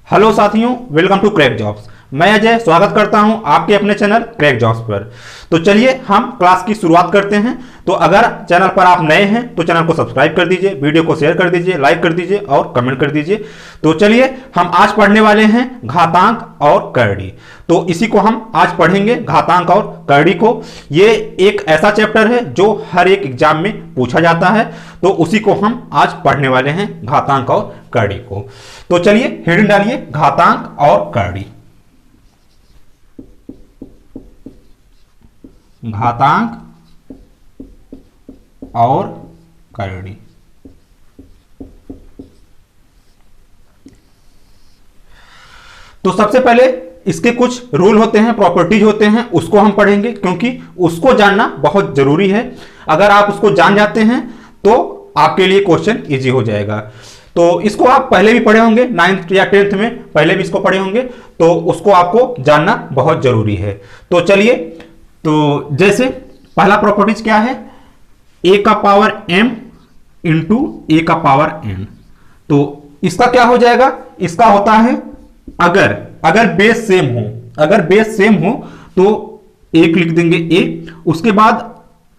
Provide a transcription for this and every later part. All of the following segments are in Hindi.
हेलो साथियों, वेलकम टू क्रैक जॉब्स। मैं अजय स्वागत करता हूं आपके अपने चैनल क्रैक जॉब्स पर। तो चलिए हम क्लास की शुरुआत करते हैं। तो अगर चैनल पर आप नए हैं तो चैनल को सब्सक्राइब कर दीजिए, वीडियो को शेयर कर दीजिए, लाइक कर दीजिए और कमेंट कर दीजिए। तो चलिए हम आज पढ़ने वाले हैं घातांक और करड़ी। तो इसी को हम आज पढ़ेंगे, घातांक और करड़ी को। ये एक ऐसा चैप्टर है जो हर एक एग्जाम में पूछा जाता है, तो उसी को हम आज पढ़ने वाले हैं, घातांक और करड़ी को। तो चलिए हेडिंग डालिए, घातांक और करड़ी। घातांक और करड़ी। तो सबसे पहले इसके कुछ रूल होते हैं, प्रॉपर्टीज होते हैं, उसको हम पढ़ेंगे क्योंकि उसको जानना बहुत जरूरी है। अगर आप उसको जान जाते हैं तो आपके लिए क्वेश्चन इजी हो जाएगा। तो इसको आप पहले भी पढ़े होंगे, 9th या 10th में पहले भी इसको पढ़े होंगे, तो उसको आपको जानना बहुत जरूरी है। तो चलिए, तो जैसे पहला प्रॉपर्टीज क्या है, ए का पावर m इंटू ए का पावर n। तो इसका क्या हो जाएगा, इसका होता है अगर बेस सेम हो, अगर बेस सेम हो तो एक लिख देंगे ए, उसके बाद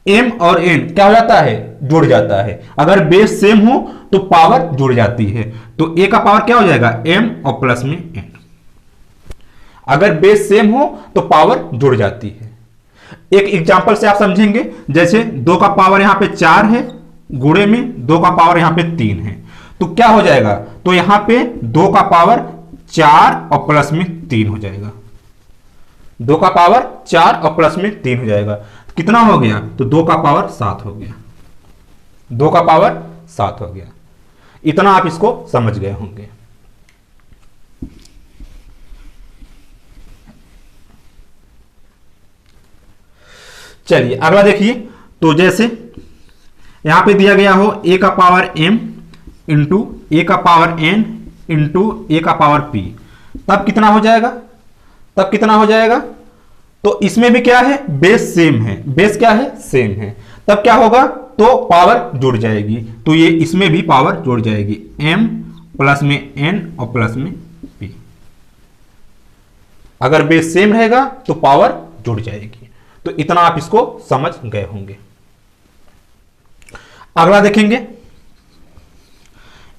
m और n क्या हो जाता है, जुड़ जाता है। अगर बेस सेम हो तो पावर जुड़ जाती है, तो a का पावर क्या हो जाएगा, m और प्लस में n। अगर बेस सेम हो तो पावर जुड़ जाती है। एक एग्जांपल से आप समझेंगे, जैसे 2 का पावर यहां पे 4 है, गुणे में 2 का पावर यहां पे 3 है, तो क्या हो जाएगा, तो यहां पे 2 का पावर 4 और प्लस में 3 हो जाएगा। 2 का पावर 4 और प्लस में 3 हो जाएगा, कितना हो गया, तो 2 का पावर 7 हो गया। 2 का पावर 7 हो गया। इतना आप इसको समझ गए होंगे। चलिए अगला देखिए, तो जैसे यहां पे दिया गया हो a का पावर m इंटू ए का पावर n इंटू ए का पावर p, तब कितना हो जाएगा, तब कितना हो जाएगा, तो इसमें भी क्या है, बेस सेम है, बेस क्या है, सेम है, तब क्या होगा, तो पावर जुड़ जाएगी। तो ये इसमें भी पावर जुड़ जाएगी, m प्लस में n और प्लस में p। अगर बेस सेम रहेगा तो पावर जुड़ जाएगी। तो इतना आप इसको समझ गए होंगे। अगला देखेंगे,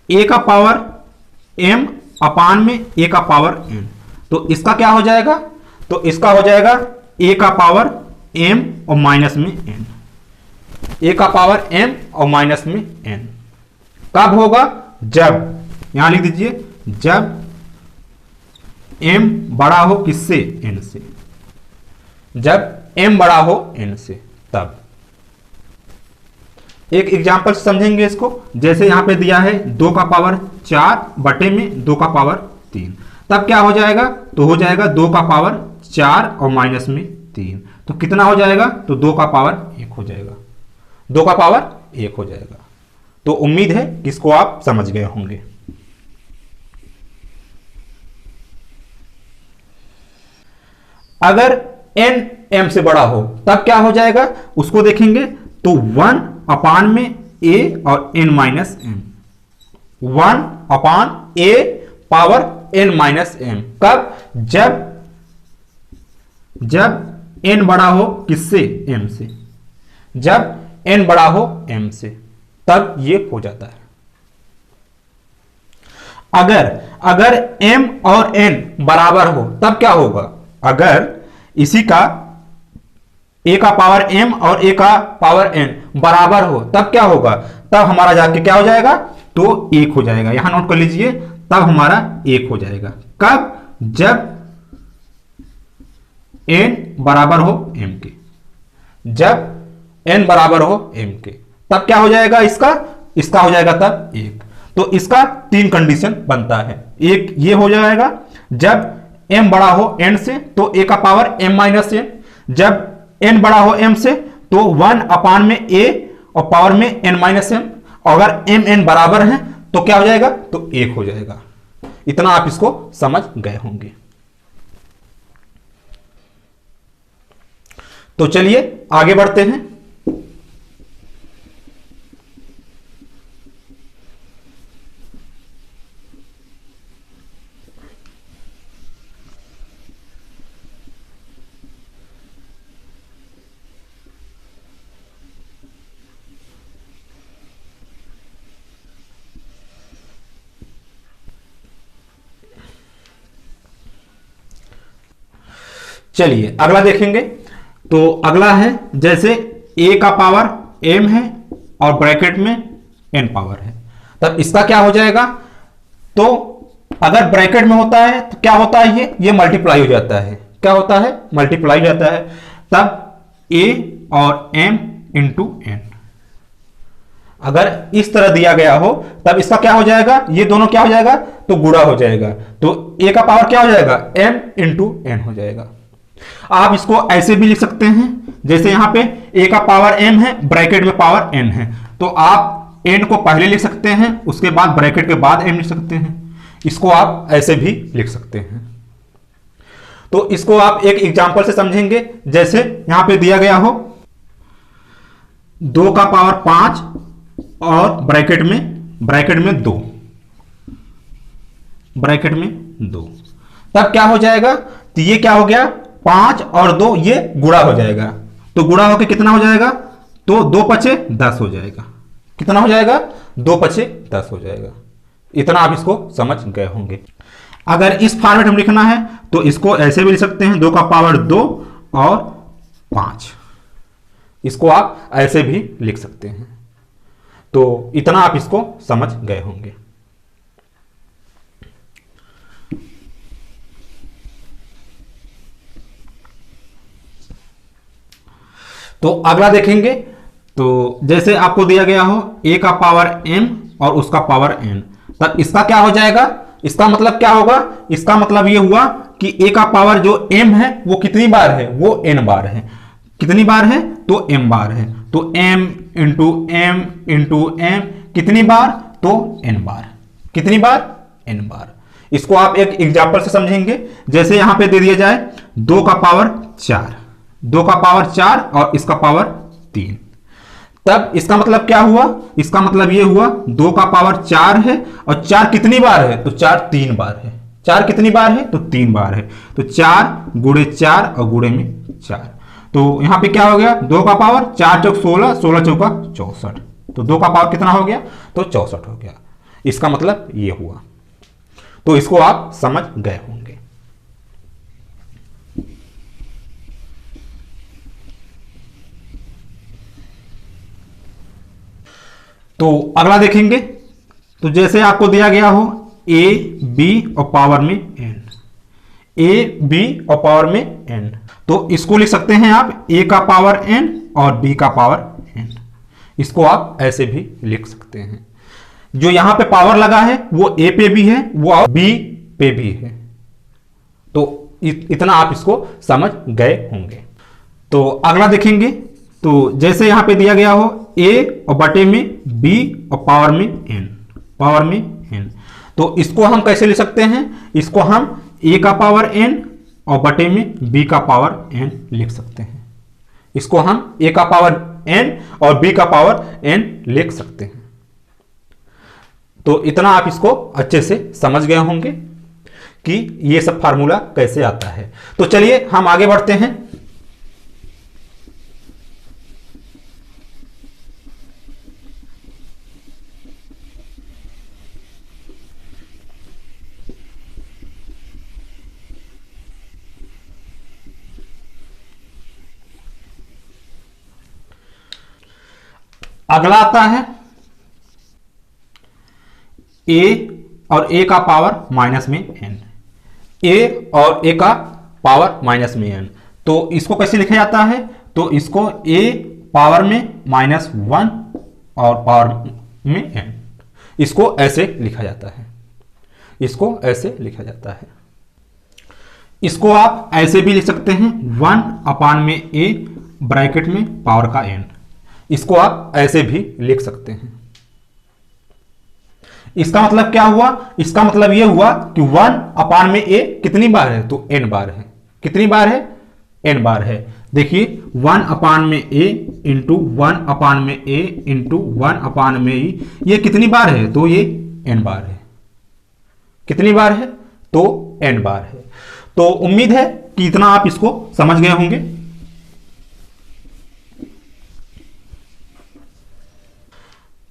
a का पावर m अपान में a का पावर n। तो इसका क्या हो जाएगा, तो इसका हो जाएगा a का पावर m और माइनस में n। a का पावर m और माइनस में n कब होगा, जब, यहां लिख दीजिए, जब m बड़ा हो किससे, n से। जब m बड़ा हो n से, तब। एक एग्जांपल समझेंगे इसको, जैसे यहां पे दिया है 2 का पावर 4 बटे में 2 का पावर 3, तब क्या हो जाएगा, तो हो जाएगा 2 का पावर 4 और माइनस में 3, तो कितना हो जाएगा, तो 2 का पावर 1 हो जाएगा। 2 का पावर 1 हो जाएगा। तो उम्मीद है कि इसको आप समझ गए होंगे। अगर n m से बड़ा हो तब क्या हो जाएगा, उसको देखेंगे, तो 1 अपान में a और n minus m। 1 upon a power n minus m कब, जब n बड़ा हो किससे, m से। जब n बड़ा हो m से, तब ये हो जाता है। अगर m और n बराबर हो तब क्या होगा, अगर इसी का a का पावर m और a का पावर n बराबर हो तब क्या होगा, तब हमारा जाके क्या हो जाएगा, तो 1 हो जाएगा। यहां नोट कर लीजिए, तब हमारा 1 हो जाएगा। कब, जब n बराबर हो m के। जब n बराबर हो m के, तब क्या हो जाएगा, इसका हो जाएगा तब 1। तो इसका 3 कंडीशन बनता है। एक ये हो जाएगा, जब m बड़ा हो n से तो a का पावर m माइनस n। जब n बड़ा हो m से तो 1 अपान में a और पावर में n माइनस m। अगर m n बराबर है तो क्या हो जाएगा, तो 1 हो जाएगा। इतना आप इसको समझ गए होंगे। तो चलिए आगे बढ़ते हैं। चलिए अगला देखेंगे। तो अगला है जैसे a का पावर m है और ब्रैकेट में n पावर है, तब इसका क्या हो जाएगा। तो अगर ब्रैकेट में होता है तो क्या होता है, ये मल्टीप्लाई हो जाता है। क्या होता है, मल्टीप्लाई हो जाता है। तब a और m इंटू n अगर इस तरह दिया गया हो तब इसका क्या हो जाएगा, ये दोनों क्या हो जाएगा, तो गुणा हो जाएगा। तो a का पावर क्या हो जाएगा, m इंटू n हो जाएगा। आप इसको ऐसे भी लिख सकते हैं, जैसे यहां पे a का पावर m है, ब्रैकेट में पावर n है, तो आप n को पहले लिख सकते हैं, उसके बाद ब्रैकेट के बाद m लिख सकते हैं। इसको आप ऐसे भी लिख सकते हैं। तो इसको आप एक एग्जांपल से समझेंगे। जैसे यहां पे दिया गया हो 2 का पावर 5 और ब्रैकेट में 2, ब्रैकेट में 2, तब क्या हो जाएगा, तो ये क्या हो गया, 5 और 2 ये गुणा हो जाएगा। तो गुणा होकर कितना हो जाएगा, तो 2 पचे 10 हो जाएगा। कितना हो जाएगा, 2 पचे 10 हो जाएगा। इतना आप इसको समझ गए होंगे। अगर इस फॉर्मेट में लिखना है तो इसको ऐसे भी लिख सकते हैं, 2 का पावर 2 और 5, इसको आप ऐसे भी लिख सकते हैं। तो इतना आप इसको समझ गए होंगे। तो अगला देखेंगे। तो जैसे आपको दिया गया हो a का पावर m और उसका पावर n, तब इसका क्या हो जाएगा, इसका मतलब क्या होगा, इसका मतलब ये हुआ कि a का पावर जो m है वो कितनी बार है, वो n बार है। कितनी बार है, तो m बार है। तो m into m into m कितनी बार, तो n बार। कितनी बार, n बार। इसको आप एक एग्जांपल से समझेंगे। जैसे यहां पे दे दिया जाए 2 का पावर 4, 2 का पावर 4 और इसका पावर 3, तब इसका मतलब क्या हुआ, इसका मतलब ये हुआ 2 का पावर 4 है और 4 कितनी बार है, तो 4 3 बार है। 4 कितनी बार है, तो 3 बार है। तो 4 गुणे 4 और गुणे में 4, तो यहां पे क्या हो गया, 2 का पावर 4 चौक 16, 16 चौका 64, तो 2 का पावर कितना हो गया, तो 64 हो गया। इसका मतलब ये हुआ। तो इसको आप समझ गए होंगे। तो अगला देखेंगे। तो जैसे आपको दिया गया हो a b और पावर में n, a b और पावर में n, तो इसको लिख सकते हैं आप a का पावर n और b का पावर n। इसको आप ऐसे भी लिख सकते हैं। जो यहां पे पावर लगा है वो a पे भी है, वो b पे भी है। तो इतना आप इसको समझ गए होंगे। तो अगला देखेंगे। तो जैसे यहां पे दिया गया हो a और बटे में b और पावर में n, पावर में n, तो इसको हम कैसे लिख सकते हैं, इसको हम a का पावर n और बटे में b का पावर n लिख सकते हैं। इसको हम a का पावर n और b का पावर n लिख सकते हैं। तो इतना आप इसको अच्छे से समझ गए होंगे कि ये सब फार्मूला कैसे आता है। तो चलिए हम आगे बढ़ते हैं। अगला आता है a और a का पावर माइनस में n, a और a का पावर माइनस में n। तो इसको कैसे लिखा जाता है, तो इसको a पावर में -1 और पावर में n, इसको ऐसे लिखा जाता है। इसको ऐसे लिखा जाता है। इसको आप ऐसे भी लिख सकते हैं 1/a ब्रैकेट में पावर का n, इसको आप ऐसे भी लिख सकते हैं। इसका मतलब क्या हुआ, इसका मतलब यह हुआ कि 1/a कितनी बार है, तो n बार है। कितनी बार है, n बार है। देखिए 1/a into 1/a into 1/e, ये कितनी बार है, तो ये n बार है। कितनी बार है, तो n बार है। तो उम्मीद है कि इतना आप इसको समझ गए होंगे।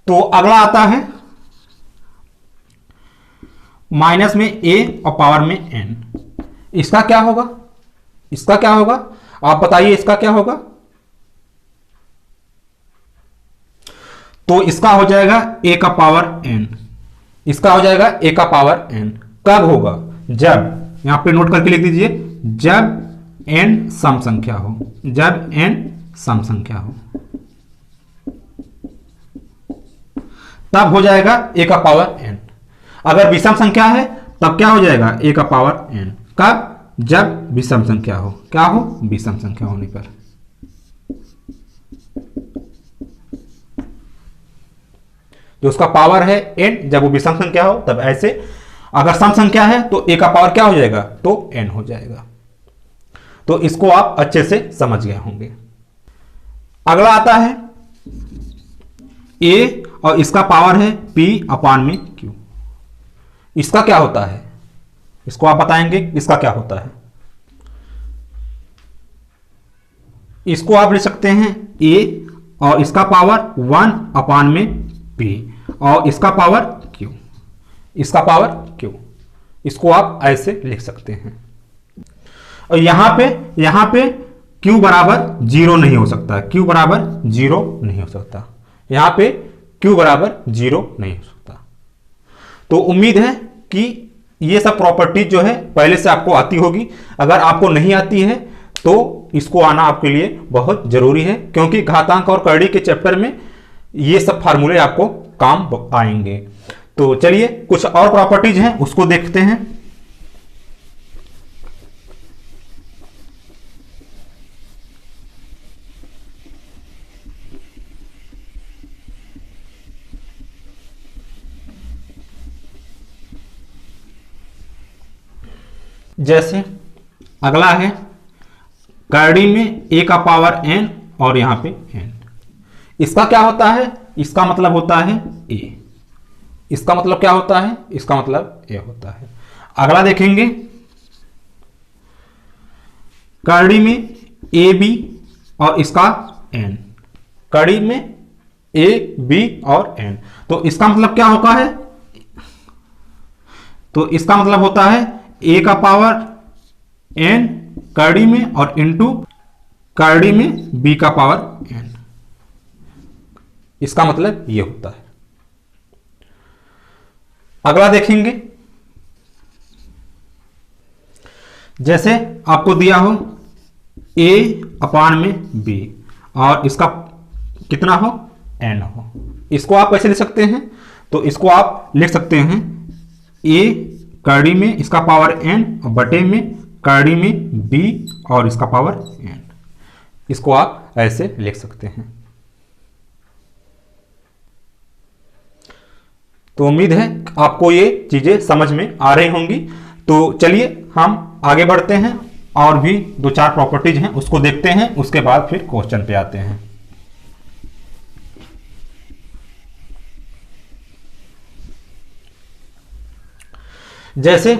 तो अगला आता है माइनस में a और पावर में n। इसका क्या होगा, इसका क्या होगा, आप बताइए इसका क्या होगा। तो इसका हो जाएगा a का पावर n, इसका हो जाएगा a का पावर n। कब होगा, जब, यहां पे नोट करके लिख दीजिए, जब n सम संख्या हो, जब n सम संख्या हो तब हो जाएगा a का पावर n। अगर विषम संख्या है तब क्या हो जाएगा, a का पावर n। कब, जब विषम संख्या हो, क्या हो, विषम संख्या होने पर। जो उसका पावर है n, जब वो विषम संख्या हो तब ऐसे, अगर सम संख्या है तो a का पावर क्या हो जाएगा, तो n हो जाएगा। तो इसको आप अच्छे से समझ गए होंगे। अगला आता है a और इसका पावर है p अपान में q। इसका क्या होता है, इसको आप बताएंगे इसका क्या होता है। इसको आप लिख सकते हैं a और इसका पावर 1 अपान में p और इसका पावर q, इसका पावर q। इसको आप ऐसे लिख सकते हैं। और यहां पे q बराबर 0 नहीं हो सकता, q बराबर 0 नहीं हो सकता, यहां पे q बराबर 0 नहीं हो सकता। तो उम्मीद है कि ये सब प्रॉपर्टीज जो है पहले से आपको आती होगी। अगर आपको नहीं आती है तो इसको आना आपके लिए बहुत जरूरी है, क्योंकि घातांक और करड़ी के चैप्टर में ये सब फार्मूले आपको काम आएंगे। तो चलिए कुछ और प्रॉपर्टीज हैं उसको देखते हैं। जैसे अगला है करड़ी में a का पावर n और यहां पे n। इसका क्या होता है, इसका मतलब होता है a। इसका मतलब क्या होता है, इसका मतलब a होता है। अगला देखेंगे करड़ी में a b और इसका n, करड़ी में a b और n। तो इसका मतलब क्या होता है, तो इसका मतलब होता है a का पावर n करड़ी में और इंटू करड़ी में b का पावर n। इसका मतलब ये होता है। अगला देखेंगे, जैसे आपको दिया हो a अपान में b और इसका कितना हो, n हो। इसको आप कैसे लिख सकते हैं, तो इसको आप लिख सकते हैं a करड़ी में इसका पावर n और बटे में करड़ी में b और इसका पावर n। इसको आप ऐसे लिख सकते हैं। तो उम्मीद है आपको ये चीजें समझ में आ रही होंगी। तो चलिए हम आगे बढ़ते हैं और भी 2-4 प्रॉपर्टीज हैं उसको देखते हैं, उसके बाद फिर क्वेश्चन पे आते हैं। जैसे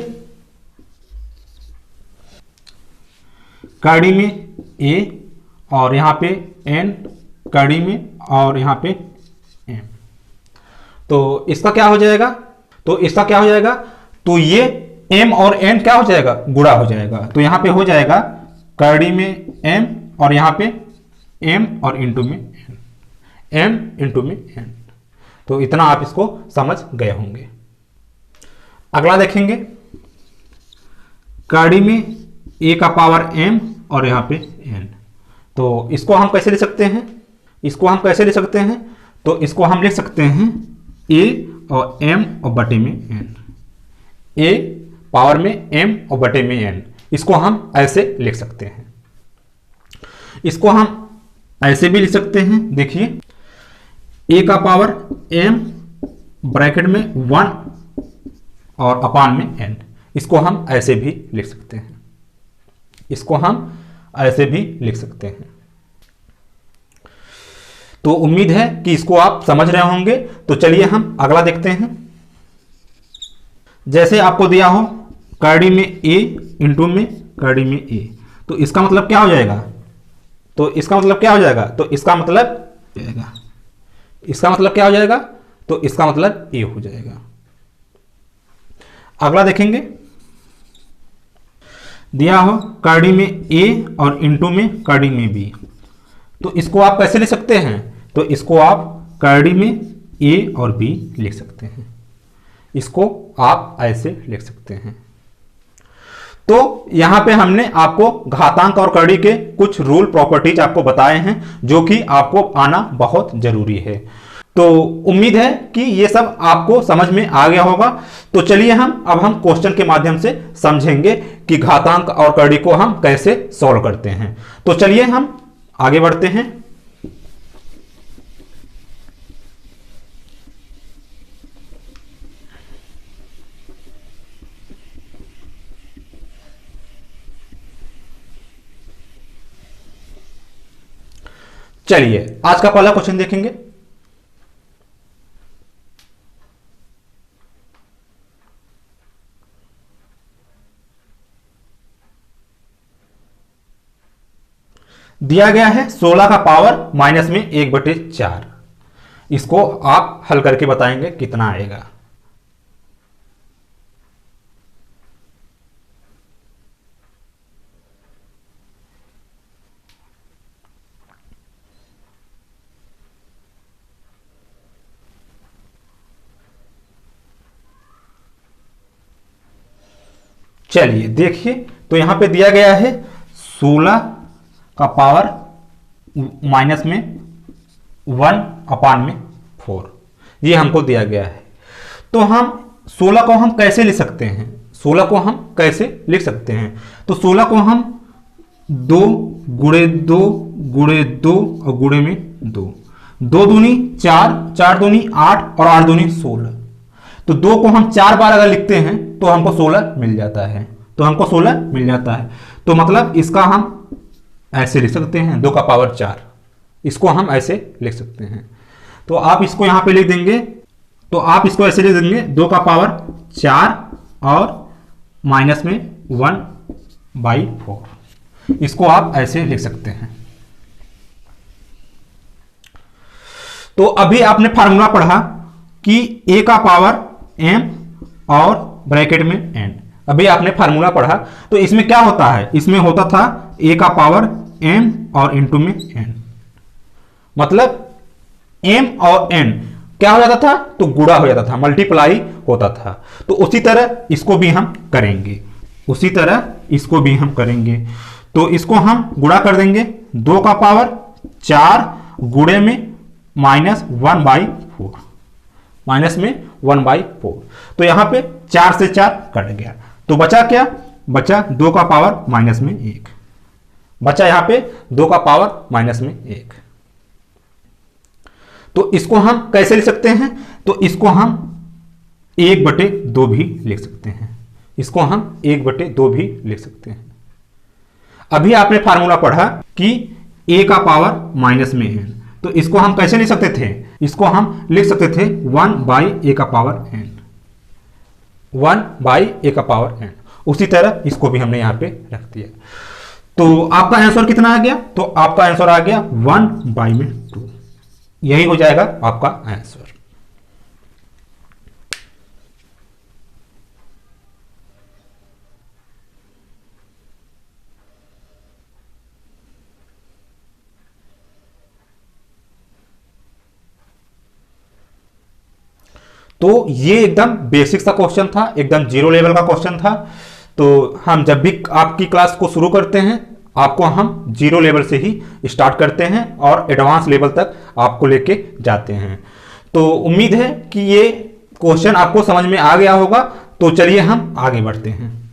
करड़ी में a और यहां पे n करड़ी में और यहां पे m। तो इसका क्या हो जाएगा, तो इसका क्या हो जाएगा, तो ये m और n क्या हो जाएगा, गुणा हो जाएगा। तो यहां पे हो जाएगा करड़ी में m और यहां पे m और इंटू में n, m इंटू में n। तो इतना आप इसको समझ गए होंगे। अगला देखेंगे करड़ी में a का पावर m और यहां पे n। तो इसको हम कैसे लिख सकते हैं, इसको हम कैसे लिख सकते हैं, तो इसको हम लिख सकते हैं a और m और बटे में n, a पावर में m और बटे में n। इसको हम ऐसे लिख सकते हैं। इसको हम ऐसे भी लिख सकते हैं, देखिए a का पावर m ब्रैकेट में 1 और अपान में n। इसको हम ऐसे भी लिख सकते हैं, इसको हम ऐसे भी लिख सकते हैं। तो उम्मीद है कि इसको आप समझ रहे होंगे। तो चलिए हम अगला देखते हैं। जैसे आपको दिया हो करड़ी में a इंटू में करड़ी में a, तो इसका मतलब क्या हो जाएगा, तो इसका मतलब क्या हो जाएगा, तो इसका मतलब इसका मतलब क्या हो जाएगा, तो इसका मतलब a हो जाएगा। अगला देखेंगे, दिया हो कड़ी में ए और इंटू में कड़ी में बी, तो इसको आप कैसे लिख सकते हैं? तो इसको आप कड़ी में ए और बी लिख सकते हैं, इसको आप ऐसे लिख सकते हैं। तो यहां पे हमने आपको घातांक और कड़ी के कुछ रूल प्रॉपर्टीज आपको बताए हैं जो कि आपको आना बहुत जरूरी है। तो उम्मीद है कि ये सब आपको समझ में आ गया होगा। तो चलिए अब हम क्वेश्चन के माध्यम से समझेंगे कि घातांक और कड़ी को हम कैसे सॉल्व करते हैं। तो चलिए हम आगे बढ़ते हैं। चलिए आज का पहला क्वेश्चन देखेंगे। दिया गया है 16 का पावर माइनस में 1/4। इसको आप हल करके बताएंगे कितना आएगा। चलिए देखिए, तो यहां पे दिया गया है 16 का पावर माइनस में 1/4, ये हमको दिया गया है। तो हम 16 को हम कैसे लिख सकते हैं? 16 को हम कैसे लिख सकते हैं? तो 16 को हम 2 गुणे 2 गुणे 2 और गुणे में 2, 2 दूनी 4, 4 दूनी 8 और 8 दूनी 16। तो 2 को हम 4 बार अगर लिखते हैं तो हमको 16 मिल जाता है, तो हमको 16 मिल जाता है। तो मतलब इसका हम ऐसे लिख सकते हैं 2 का पावर 4, इसको हम ऐसे लिख सकते हैं। तो आप इसको यहां पे लिख देंगे, तो आप इसको ऐसे लिख देंगे 2 का पावर 4 और माइनस में 1/4, इसको आप ऐसे लिख सकते हैं। तो अभी आपने फार्मूला पढ़ा कि a का पावर m और ब्रैकेट में n, अभी आपने फार्मूला पढ़ा। तो इसमें क्या होता है? इसमें होता था a का पावर m और इंटू में n, मतलब m और n क्या हो जाता था? तो गुणा हो जाता था, मल्टीप्लाई होता था। तो उसी तरह इसको भी हम करेंगे, उसी तरह इसको भी हम करेंगे। तो इसको हम गुणा कर देंगे, 2 का पावर 4 गुणे में माइनस 1/4, माइनस में 1/4। तो यहां पे 4 से 4 कट गया, तो बचा क्या? बचा 2 का पावर माइनस में 1, बचा यहां पे 2 का पावर माइनस में 1। तो इसको हम कैसे लिख सकते हैं? तो इसको हम 1/2 भी लिख सकते हैं, इसको हम 1/2 भी लिख सकते हैं। अभी आपने फार्मूला पढ़ा कि a का पावर माइनस में n, तो इसको हम कैसे लिख सकते थे? इसको हम लिख सकते थे 1/a का पावर n, 1/a का पावर n। उसी तरह इसको भी हमने यहां पे रख दिया। तो आपका आंसर कितना आ गया? तो आपका आंसर आ गया 1/2, यही हो जाएगा आपका आंसर। तो ये एकदम बेसिक सा क्वेश्चन था, एकदम जीरो लेवल का क्वेश्चन था। तो हम जब भी आपकी क्लास को शुरू करते हैं, आपको हम जीरो लेवल से ही स्टार्ट करते हैं और एडवांस लेवल तक आपको लेके जाते हैं। तो उम्मीद है कि ये क्वेश्चन आपको समझ में आ गया होगा। तो चलिए हम आगे बढ़ते हैं।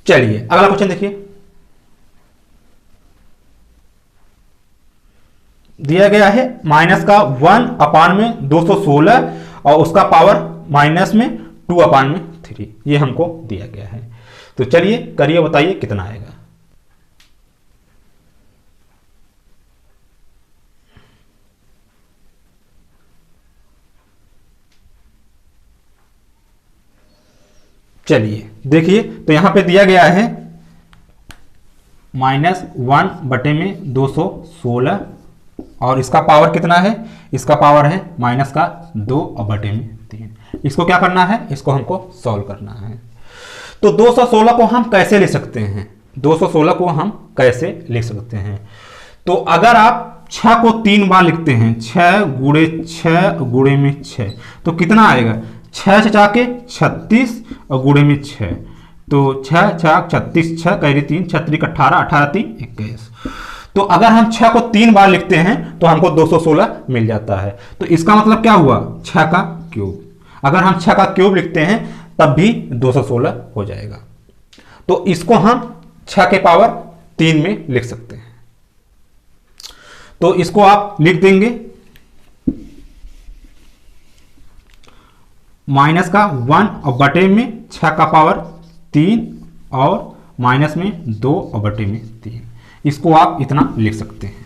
चलिए अगला क्वेश्चन देखिए। दिया गया है माइनस का 1/216 और उसका पावर माइनस में 2/3, ये हमको दिया गया है। तो चलिए करिए, बताइए कितना आएगा। चलिए देखिए, तो यहां पे दिया गया है -1/216 और इसका पावर कितना है, इसका पावर है -2/3। इसको क्या करना है, इसको हमको सॉल्व करना है। तो 216 को हम कैसे ले सकते हैं, 216 को हम कैसे लिख सकते हैं। तो अगर आप 6 को 3 बार लिखते हैं, 6 गुणे 6 गुणे में 6, तो कितना आएगा, 6 से जाके 36 और गुणे में 6, तो 6 6 36, 6 कैरी 3, 6 3 18, 18 3 21। तो अगर हम 6 को 3 बार लिखते हैं तो हमको 216 मिल जाता है। तो इसका मतलब क्या हुआ, 6 का क्यूब। अगर हम 6 का क्यूब लिखते हैं तब भी 216 हो जाएगा। तो इसको हम 6 के पावर 3 में लिख सकते हैं। तो इसको आप लिख देंगे माइनस का 1 और बटे में 6 का पावर 3 और माइनस में 2 और बटे में 3। इसको आप इतना लिख सकते हैं।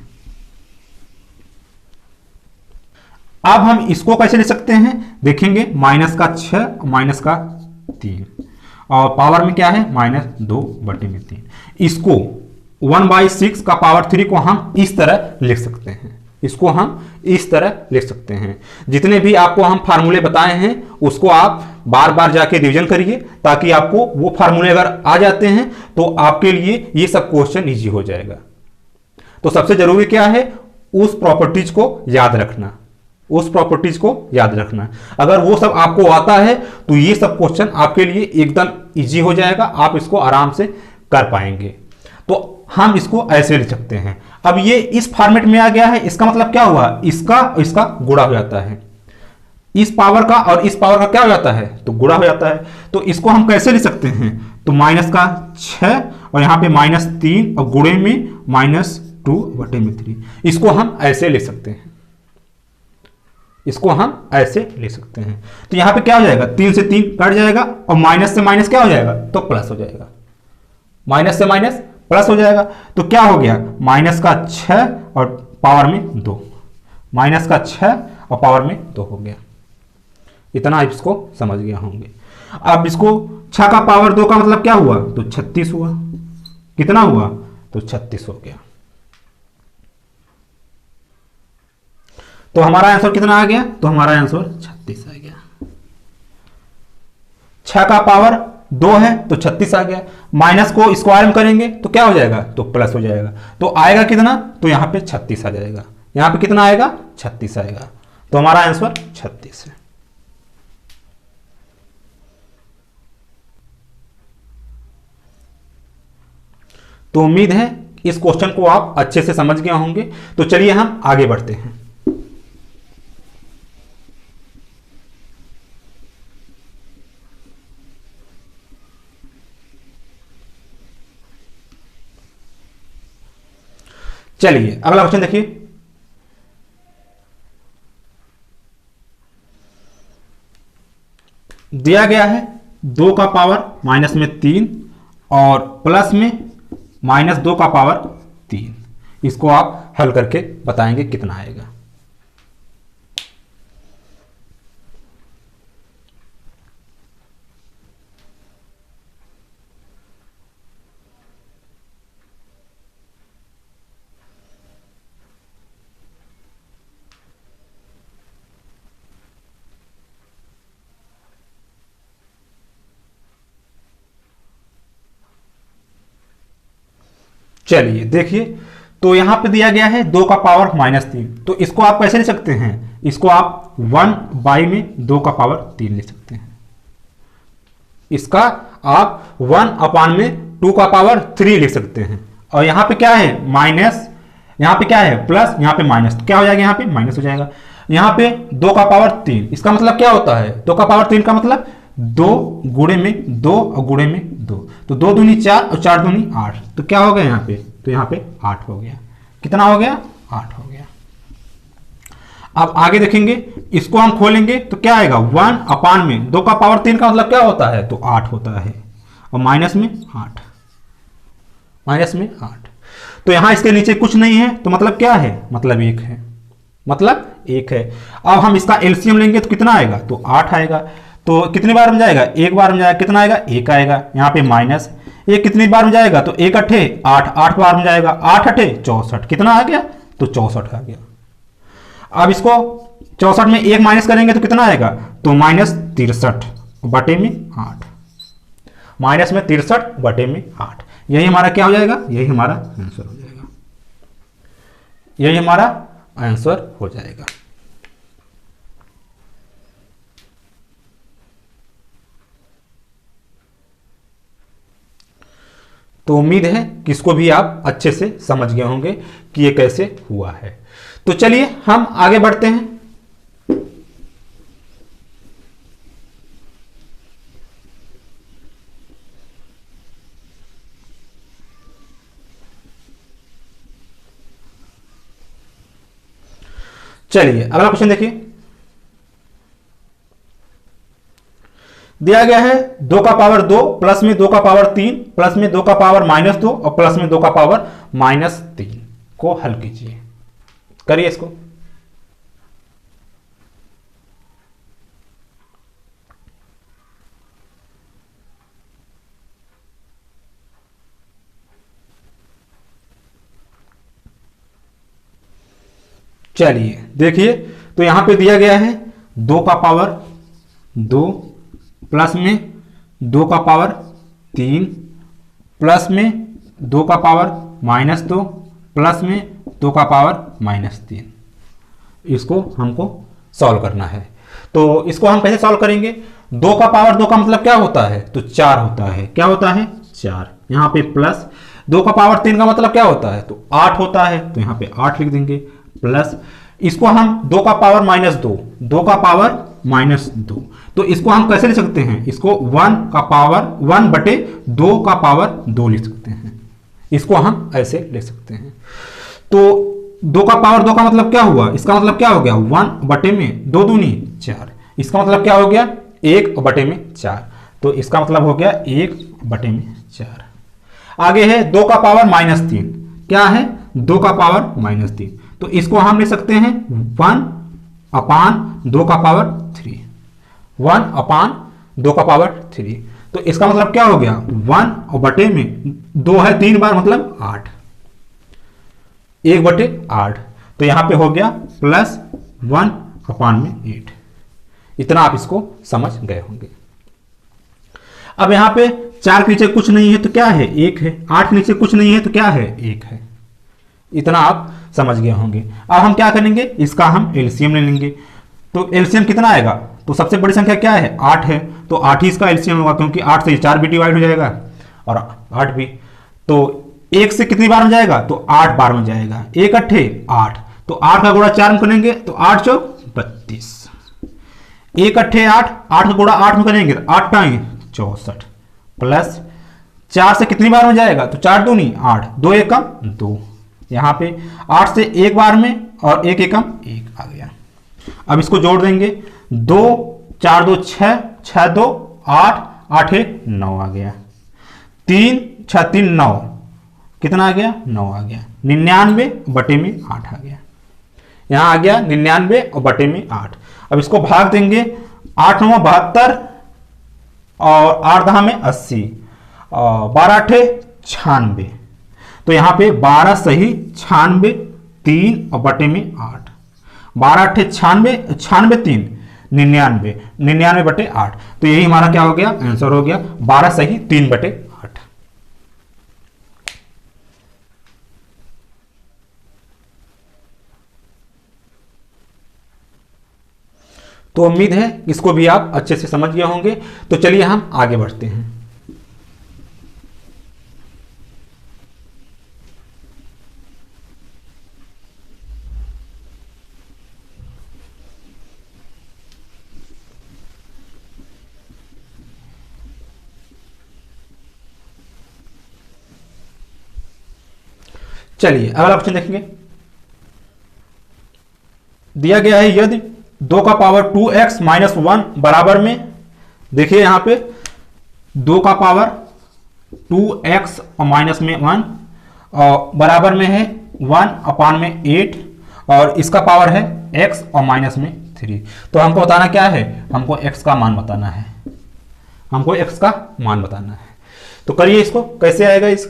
अब हम इसको कैसे लिख सकते हैं, देखेंगे माइनस का 6 माइनस का 3 और पावर में क्या है -2/3। इसको 1/6 का पावर 3 को हम इस तरह लिख सकते हैं, इसको हम इस तरह लिख सकते हैं। जितने भी आपको हम फार्मूले बताए हैं उसको आप बार बार जाके रिवीजन करिए, ताकि आपको वो फार्मूले अगर आ जाते हैं तो आपके लिए ये सब क्वेश्चन इजी हो जाएगा। तो सबसे जरूरी क्या है, उस प्रॉपर्टीज को याद रखना, उस प्रॉपर्टीज को याद रखना। अगर वो सब आपको आता है तो ये सब क्वेश्चन आपके लिए एकदम इजी हो जाएगा, आप इसको आराम से कर पाएंगे। तो हम इसको ऐसे लिख सकते हैं। अब ये इस फॉर्मेट में आ गया है, इसका मतलब क्या हुआ, इसका गुणा हो जाता है, इस पावर का और इस पावर का क्या हो जाता है, तो गुणा हो जाता है। तो इसको हम कैसे लिख सकते हैं, तो माइनस का 6 और यहां पे -3 और गुणे में -2/3। इसको हम ऐसे लिख सकते हैं, इसको हम ऐसे लिख सकते हैं। तो यहां पे क्या हो जाएगा, 3 से 3 कट जाएगा और माइनस से माइनस क्या हो जाएगा, तो प्लस हो जाएगा, माइनस से माइनस प्लस हो जाएगा। तो क्या हो गया, माइनस का 6 और पावर में 2, माइनस का 6 और पावर में 2 हो गया। इतना आप इसको समझ गए होंगे। अब इसको 6 का पावर 2 का मतलब क्या हुआ, तो 36 हुआ। कितना हुआ, तो 36 हो गया। तो हमारा आंसर कितना आ गया, तो हमारा आंसर 36 आ गया। 6 का पावर 2 है तो 36 आ गया। माइनस को स्क्वायर में करेंगे तो क्या हो जाएगा, तो प्लस हो जाएगा। तो आएगा कितना, तो यहां पे 36 आ जाएगा। यहां पे कितना आएगा, 36 आएगा। तो हमारा आंसर 36 है। तो उम्मीद है इस क्वेश्चन को आप अच्छे से समझ गए होंगे। तो चलिए हम आगे बढ़ते हैं। चलिए अगला क्वेश्चन देखिए। दिया गया है 2 का पावर माइनस में 3 और प्लस में -2 का पावर 3। इसको आप हल करके बताएंगे कितना आएगा। चलिए देखिए, तो यहां पे दिया गया है 2 का पावर -3। तो इसको आप कैसे लिख सकते हैं, इसको आप 1 में 2 का पावर 3 लिख सकते हैं। इसका आप 1 में 2 का पावर 3 लिख सकते हैं। और यहां पे क्या है, माइनस, यहां पे क्या है प्लस, यहां पे माइनस, क्या हो जाएगा, यहां पे माइनस हो जाएगा। यहां पे 2 का पावर 3, इसका मतलब क्या होता है, 2 का पावर 3 का मतलब 2 गुणे में 2 और गुणे में 2, तो 2 दूनी 4 और 4 दूनी 8। तो क्या हो गया यहाँ पे, तो यहाँ पे 8 हो गया। कितना हो गया, 8 हो गया। अब आगे देखेंगे, इसको हम खोलेंगे तो क्या आएगा, 1 में 2 का पावर 3 का मतलब क्या होता है, तो 8 होता है। और माइनस में 8, माइनस में 8। तो यहां इसके नीचे कुछ नहीं है, तो मतलब क्या है, मतलब 1 है, मतलब 1 है। अब हम इसका एलसीएम लेंगे तो कितना आएगा, तो 8 आएगा। तो कितनी बार में जाएगा, एक बार में जाएगा, कितना आएगा, 1 आएगा। यहाँ पे माइनस, ये कितनी बार में जाएगा, तो 1 अट्ठे 8, 8 बार में जाएगा, 8 अट्ठे 64, कितना आ गया, तो 64 आ गया। अब इसको 64 में 1 माइनस करेंगे तो कितना आएगा, तो -63 बटे में 8, माइनस में 63 बटे में 8, यही हमारा क्या हो जाएगा, यही हमारा आंसर हो जाएगा, यही हमारा आंसर हो जाएगा। तो उम्मीद है कि इसको भी आप अच्छे से समझ गए होंगे कि ये कैसे हुआ है। तो चलिए हम आगे बढ़ते हैं। चलिए अगला क्वेश्चन देखिए, दिया गया है 2 का पावर 2 प्लस में 2 का पावर 3 प्लस में 2 का पावर -2 और प्लस में 2 का पावर -3 को हल कीजिए। करिए इसको। चलिए देखिए, तो यहां पे दिया गया है 2 का पावर 2 प्लस में 2 का पावर 3 प्लस में 2 का पावर -2 प्लस में 2 का पावर -3, इसको हमको सॉल्व करना है। तो इसको हम कैसे सॉल्व करेंगे, 2 का पावर 2 का मतलब क्या होता है, तो 4 होता है, क्या होता है 4, यहाँ पे प्लस 2 का पावर 3 का मतलब क्या होता है, तो 8 होता है, तो यहाँ पे 8 लिख देंगे, प्लस इसको हम 2 का पावर -2, 2 का पावर -2, तो इसको हम कैसे लिख सकते हैं, इसको 1 का पावर 1 बटे 2 का पावर 2 लिख सकते हैं, इसको हम ऐसे लिख सकते हैं। तो 2 का पावर 2 का मतलब क्या हुआ, इसका मतलब क्या हो गया 1 बटे में 2 दूनी 4, इसका मतलब क्या हो गया 1 बटे में 4, तो इसका मतलब हो गया 1 बटे में 4। आगे है 2 का पावर -3, क्या है 2 का पावर -3, तो इसको हम लिख सकते हैं 1 अपान 2 का पावर 3, 1 अपान 2 का पावर 3, तो इसका मतलब क्या हो गया 1 और बटे में 2 है 3 बार मतलब 8, 1 बटे 8, तो यहां पे हो गया +1 अपान में 8। इतना आप इसको समझ गए होंगे। अब यहां पे 4 के नीचे कुछ नहीं है तो क्या है 1 है, 8 के नीचे कुछ नहीं है तो क्या है 1 है, इतना आप समझ गए होंगे। अब हम क्या करेंगे, इसका हम एलसीएम ले लेंगे। तो एलसीएम कितना आएगा, तो सबसे बड़ी संख्या क्या है 8 है, तो 8 ही इसका एलसीएम होगा, क्योंकि 8 से 4 भी डिवाइड हो जाएगा और 8 भी, तो 1 से कितनी बार में जाएगा, तो 8 बार में जाएगा, 1 अट्ठे 8, तो 8 का गुणा 4 में करेंगे तो 8 चौक 32, 1 अट्ठे 8, 8 का गुणा 8 में करेंगे तो 8 टाइम 64, प्लस 4 से कितनी बार में जाएगा, तो 4 दूनी 8, 2 एकम 2, यहाँ पे 8 से 1 बार में और 1 एकम 1 आ गया। अब इसको जोड़ देंगे, 2 4 2 6, 6 2 8, 8 1 9 आ गया, 3 6 3 9, कितना आ गया 9 आ गया, 99 बटे में 8 आ गया, यहाँ आ गया 99 और बटे में 8। अब इसको भाग देंगे, 8 9 72 और 8 10 में 80 और 12 8 96, तो यहां पे 12 सही 96, 3 और बटे में 8, 12 8 96, 96 3 99, 99 बटे 8, तो यही हमारा क्या हो गया आंसर हो गया 12 सही 3 बटे 8। तो उम्मीद है इसको भी आप अच्छे से समझ गए होंगे। तो चलिए हम आगे बढ़ते हैं। चलिए अगला क्वेश्चन देखेंगे, दिया गया है यदि 2 का पावर 2x माइनस 1 बराबर में, देखिए यहां पे 2 का पावर 2x और माइनस में 1 और बराबर में है 1 अपान में 8 और इसका पावर है x और माइनस में 3। तो हमको बताना क्या है, हमको x का मान बताना है, हमको x का मान बताना है। तो करिए इसको, कैसे आएगा इस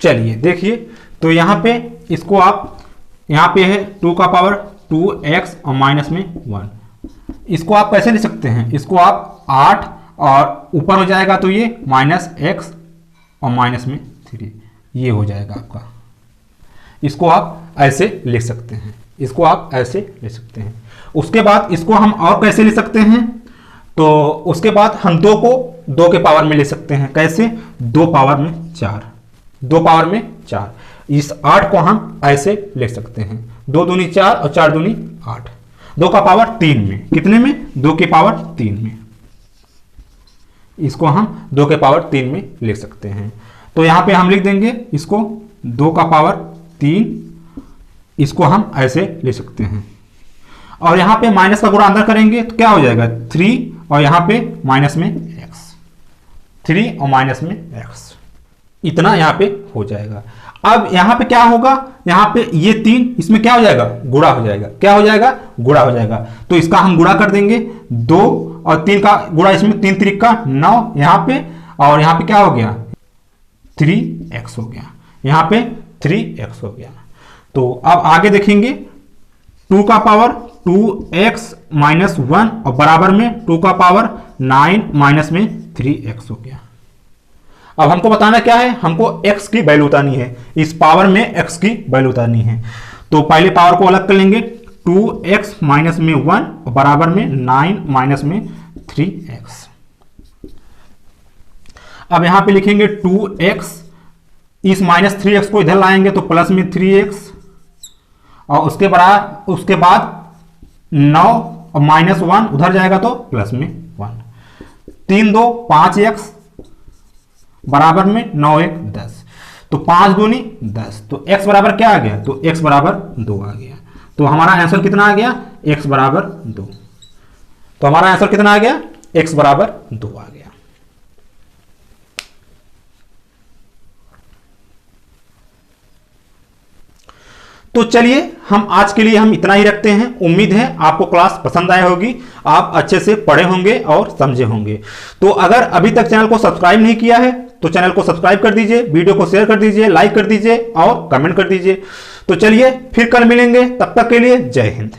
चलिए देखिए, तो यहां पे इसको आप, यहां पे है 2 का पावर 2x और माइनस में 1, इसको आप कैसे लिख सकते हैं, इसको आप 8 और ऊपर हो जाएगा तो ये माइनस x और माइनस में 3, ये हो जाएगा आपका। इसको आप ऐसे लिख सकते हैं, इसको आप ऐसे लिख सकते हैं। उसके बाद इसको हम और कैसे लिख सकते हैं, तो उसके बाद हम 2 को 2 के पावर में ले सकते हैं। कैसे, 2 पावर में 4, 2 पावर में 4। इस 8 को हम ऐसे लिख सकते हैं, 2 दूनी 4 और 4 दूनी 8, 2 का पावर 3 में, कितने में, 2 के पावर 3 में। इसको हम 2 के पावर 3 में लिख सकते हैं। तो यहां पे हम लिख देंगे इसको 2 का पावर 3, इसको हम ऐसे लिख सकते हैं। और यहां पे माइनस का गुणा अंदर करेंगे तो क्या हो जाएगा, 3 और यहां पे माइनस में x, 3 और माइनस में x, इतना यहां पे हो जाएगा। अब यहां पे क्या होगा, यहां पे ये 3 इसमें क्या हो जाएगा, गुणा हो जाएगा, क्या हो जाएगा, गुणा हो जाएगा। तो इसका हम गुणा कर देंगे, 2 और 3 का गुणा इसमें, 3 3 का 9 यहां पे, और यहां पे क्या हो गया, 3x हो गया, यहां पे 3x हो गया। तो अब आगे देखेंगे, 2 का पावर 2x माइनस 1 और बराबर में 2 का पावर 9 माइनस में 3x हो गया। अब हमको बताना क्या है, हमको x की वैल्यू उतारनी है, इस पावर में x की वैल्यू उतारनी है। तो पहले पावर को अलग कर लेंगे, 2x माइनस में 1 और बराबर में 9 माइनस में 3x। अब यहां पे लिखेंगे 2x, इस माइनस 3x को इधर लाएंगे तो प्लस में 3x, और उसके बाद 9 और माइनस 1 उधर जाएगा तो प्लस में 1, 3 2 5x बराबर में 9 1 10, तो 5 दूनी 10, तो x बराबर क्या आ गया, तो x बराबर 2 आ गया। तो हमारा आंसर कितना आ गया, x बराबर 2। तो हमारा आंसर कितना आ गया, x बराबर 2 आ गया। तो चलिए हम आज के लिए हम इतना ही रखते हैं। उम्मीद है आपको क्लास पसंद आया होगी, आप अच्छे से पढ़े होंगे और समझे होंगे। तो अगर अभी तक चैनल को सब्सक्राइब नहीं किया है तो चैनल को सब्सक्राइब कर दीजिए, वीडियो को शेयर कर दीजिए, लाइक कर दीजिए और कमेंट कर दीजिए। तो चलिए फिर कल मिलेंगे, तब तक के लिए जय हिंद।